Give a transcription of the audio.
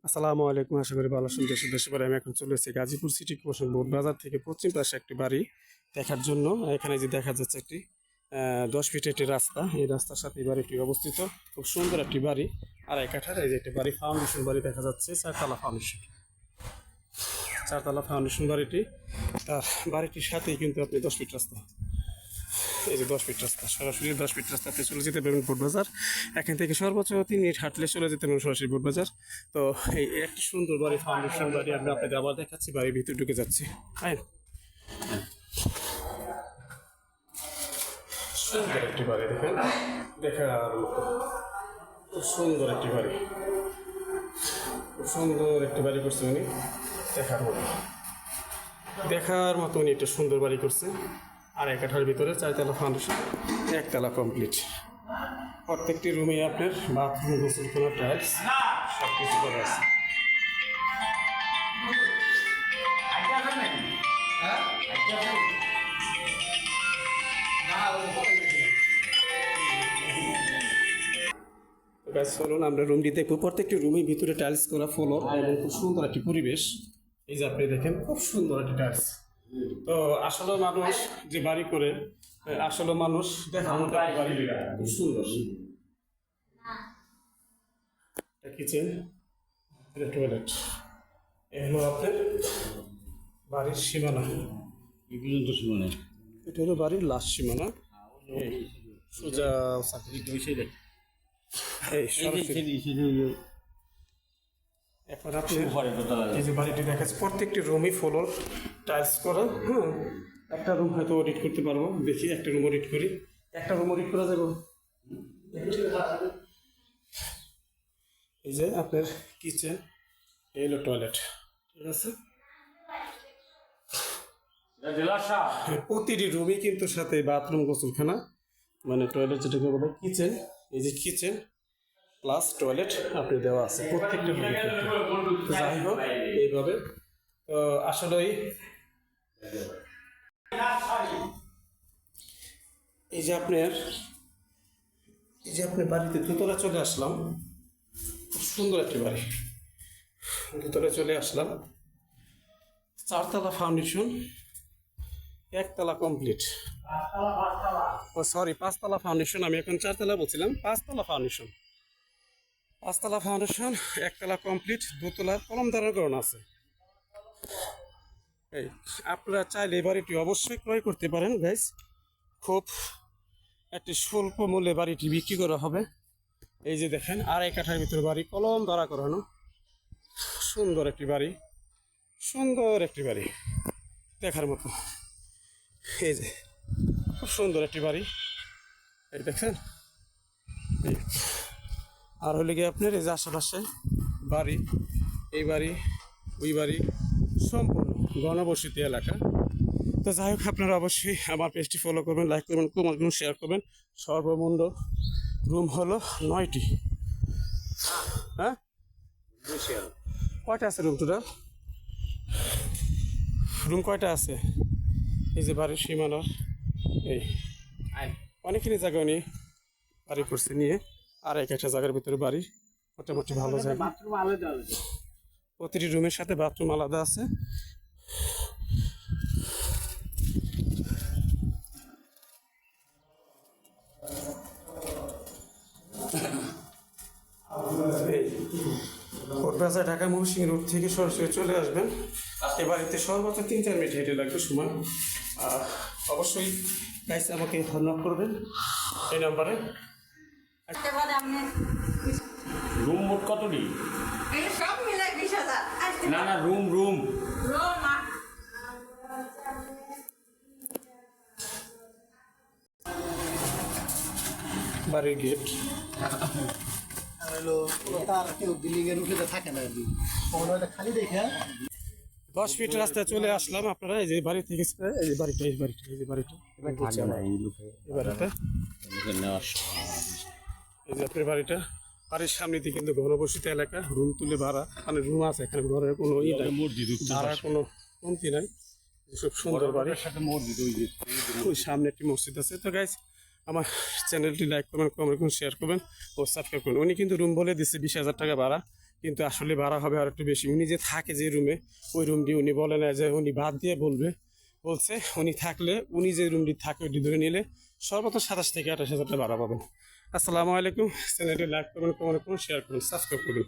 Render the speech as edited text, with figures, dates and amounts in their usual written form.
আসসালামু আলাইকুম, আশা করি ভালো আছেন। দেশে পরে আমি এখন চলে এসেছি গাজীপুর সিটি কর্পোরেশন বোর্ড বাজার থেকে পশ্চিম পাশে একটি বাড়ি দেখার জন্য। এখানে যে দেখা যাচ্ছে একটি 10 ফিটের একটি রাস্তা, এই রাস্তার সাথে এই বাড়িটি অবস্থিত। খুব সুন্দর একটি বাড়ি, আর এক কাঠার এই যে একটি বাড়ি, ফাউন্ডেশন বাড়ি দেখা যাচ্ছে, চারতলা ফাউন্ডেশন বাড়িটি। আর বাড়িটির সাথেই কিন্তু আপনি 10 ফিট রাস্তা, এই যে 10 ফিট রাস্তা, সরাসরি 10 ফিট রাস্তাতে চলে যেতে পারবেন বোট বাজার। এখান থেকে সর্বোচ্চ 3 মিনিট হাঁটলে চলে যেতে পারবেন সরাসরি বোট বাজার। তো এই একটি সুন্দর বাড়ি, ফাউন্ডেশন বাড়ি, আমি আপনাদের আবার দেখাচ্ছি। বাড়ির ভিতরে ঢুকে যাচ্ছি। হ্যাঁ, সুন্দর একটি বাড়ি, দেখেন, দেখার মতো খুব সুন্দর একটি বাড়ি, খুব সুন্দর একটি বাড়ি করছে উনি, দেখার মতো উনি একটা সুন্দর বাড়ি করছে। আর এক কাঠার ভিতরে 4তলা ফাউন্ডেশন, 1তলা কমপ্লিট। প্রত্যেকটি রুমে আপনার বাথরুম, গোসলখানা, টাইলস সব কিছু করা আছে। চলুন আমরা রুমটি দেখবো। প্রত্যেকটি রুমের ভিতরে টাইলস করা, ফ্লোর এবং খুব সুন্দর একটি পরিবেশ। এই যে আপনি দেখেন, খুব সুন্দর একটি টাইলস। তো আসলে মানুষ যে বাড়ি করে, আসলে মানুষ দেখার মতো বাড়ি, খুব সুন্দর। কিচেন, টয়লেট, এ হলো আপনার বাড়ির সীমানা, এই পর্যন্ত সীমানা। এটা হলো বাড়ির লাস্ট সীমানা। সোজা এখন আপনি এই যে বাড়িটি দেখাচ্ছে, প্রত্যেকটি রুমই ফ্লোর টাইলস করা। হ্যাঁ, একটা রুম হয়তো অডিট করতে পারবো, দেখি একটা রুম অডিট করি। একটা রুম অডিট করা যাবে। এই যে আপনার কিচেন, এই হলো টয়লেট, ঠিক আছে। প্রতিটি রুমই কিন্তু সাথে বাথরুম, গোসলখানা, মানে টয়লেট যেটাকে বলে কিচেন। এই যে কিচেন প্লাস টয়লেট আপনি দেওয়া আছে প্রত্যেকটা রুমে। যাই হোক, এইভাবে তো আসলেই এই যে আপনার বাড়িতে দোতলা চলে আসলাম। খুব সুন্দর একটি বাড়ি, দোতলা চলে আসলাম। 4তলা ফাউন্ডেশন, 1তলা কমপ্লিট। ও সরি, 5তলা ফাউন্ডেশন। আমি এখন 4তলা বলছিলাম, 5তলা ফাউন্ডেশন। 1তলা কমপ্লিট, দোতলার কলম ধারণ আছে। এই আপনারা চাইলে এই বাড়িটি অবশ্যই ক্রয় করতে পারেন গাইস। খুব একটি স্বল্প মূল্যে বাড়িটি বিক্রি করা হবে। এই যে দেখেন, আর এক কাঠার ভিতরে বাড়ি, কলম দ্বারা করানো, সুন্দর একটি বাড়ি, সুন্দর একটি বাড়ি দেখার মতো। এই যে খুব সুন্দর একটি বাড়ি, এই দেখেন। আর হলে গিয়ে আপনার এই যে আশেপাশে বাড়ি, এই বাড়ি, ওই বাড়ি, সম্পূর্ণ ঘনবসতি এলাকা। তো যাই হোক, আপনারা অবশ্যই আমার পেজটি ফলো করবেন, লাইক করবেন, কমেন্ট করবেন, শেয়ার করবেন। সর্বমূল্য রুম হলো 9টি। হ্যাঁ, কয়টা আছে রুম টোটাল? রুম কয়টা আছে? এই যে বাড়ির সীমানার এই অনেকখানি জায়গা উনি বাড়ি করছে নিয়ে, আর একটা জায়গার ভিতরে বাড়ি, মোটামুটি ভালো জায়গা। প্রতিটি রুমের সাথে বাথরুম আলাদা আছে। কোটবাজার ঢাকা মহসিং রোড থেকে সরাসরি চলে আসবেন। এই বাড়িতে সর্বোচ্চ 3-4 মিনিট হেঁটে লাগবে সময়। অবশ্যই গাইস আমাকে নক করবেন এই নাম্বারে। রুম মোট কতটি? সব মিলে 20,000। না না, রুম বাড়ির গেট, কেউ বিল্ডিংয়ের উঠে থাকে না, খালি দেখে 10 ফিট রাস্তায় চলে আসলাম। আপনারা এই যে বাড়ি থেকে, এই যে বাড়িটা, এই যে বাড়িটা, এই যে আপনার বাড়িটা, বাড়ির সামনে দিয়ে কিন্তু ঘনবসতি এলাকা, রুম তুলে ভাড়া, মানে রুম আছে এখানে, ঘরের কোনো ভাড়া কোনো কমতি নাই। খুব সুন্দর বাড়ি, ওই সামনে একটি মসজিদ আছে। তো গাইস, আমার চ্যানেলটি লাইক করবেন, কমেন্ট করবেন, শেয়ার করবেন ও সাবস্ক্রাইব করবেন। উনি কিন্তু রুম বলে দিচ্ছে 20,000 টাকা ভাড়া। কিন্তু আসলে ভাড়া হবে আর একটু বেশি। উনি যে থাকে যে রুমে, ওই রুমটি উনি বলে না যে উনি বাদ দিয়ে বলছে উনি থাকলে, উনি যে রুমটি থাকে ওইটি ধরে নিলে সর্বোচ্চ 27 থেকে 28 হাজার টাকা ভাড়া পাবেন। আসসালামু আলাইকুম। চ্যানেলটি লাইক করবেন, কমেন্ট করুন, শেয়ার করুন, সাবস্ক্রাইব করুন।